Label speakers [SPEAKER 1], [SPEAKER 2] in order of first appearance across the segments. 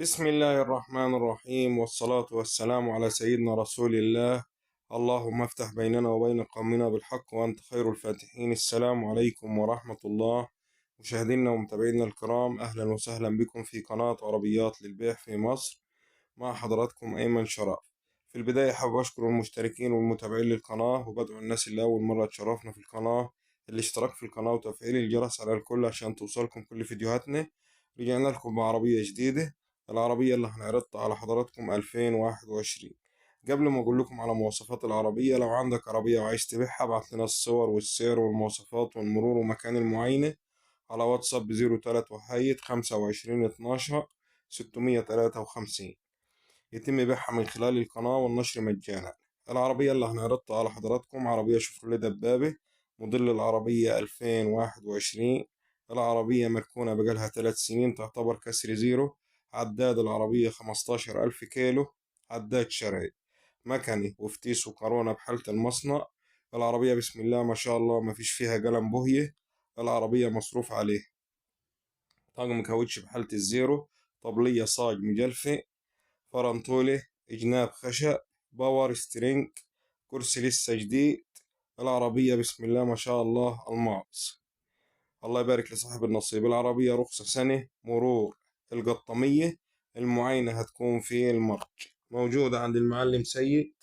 [SPEAKER 1] بسم الله الرحمن الرحيم، والصلاة والسلام على سيدنا رسول الله. اللهم افتح بيننا وبين قومنا بالحق وأنت خير الفاتحين. السلام عليكم ورحمة الله. مشاهدينا ومتابعينا الكرام، أهلا وسهلا بكم في قناة عربيات للبيع في مصر. مع حضراتكم أيمن شرف. في البداية حابب أشكر المشتركين والمتابعين للقناة، وبدعو الناس اللي أول مرة تشرفنا في القناة الاشتراك في القناة وتفعيل الجرس على الكل عشان توصلكم كل فيديوهاتنا. رجعنا لكم بعربية جديدة. العربية اللي هنعرضها على حضراتكم 2021. قبل ما أقول لكم على مواصفات العربية، لو عندك عربية وعايز تبيعها ابعت لنا الصور والسعر والمواصفات والمرور ومكان المعاينة على واتساب 03 وحيد 25 12 653. يتم بيعها من خلال القناة والنشر مجانا. العربية اللي هنعرضها على حضراتكم عربية شيفروليه دبابة، موديل العربية 2021. العربية مركونة بقالها 3 سنين، تعتبر كسر زيرو. عداد العربية 15,000 كيلو، عداد شرعي مكني وفتيس وكورونا بحالة المصنع. العربية بسم الله ما شاء الله ما فيش فيها قلم بوهية. العربية مصروف عليه. طاقم كاوتش بحالة الزيرو، طبلية صاج مجلفة، فرنطولة، جناب خشب، باور سترينج، كرسي لسه جديد. العربية بسم الله ما شاء الله الماس. الله يبارك لصاحب النصيب. العربية رخصة سنة، مرور القطامية. المعاينة هتكون في المرج، موجودة عند المعلم سيد.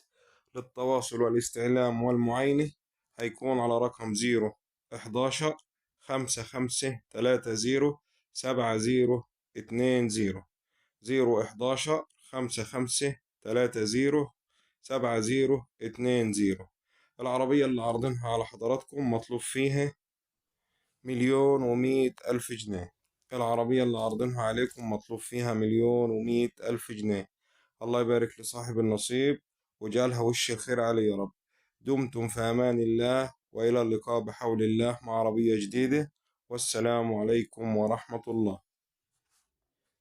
[SPEAKER 1] للتواصل والاستعلام والمعاينة هيكون على رقم 011 55 30 70 20. 011 55 30 70 20. العربية اللي عارضينها على حضراتكم مطلوب فيها 1,100,000 جنيه. العربية اللي عارضينها عليكم مطلوب فيها 1,100,000 جنيه. الله يبارك لصاحب النصيب وجعلها وش الخير عليه يا رب. دمتم في أمان الله، وإلى اللقاء بحول الله مع عربية جديدة. والسلام عليكم ورحمة الله.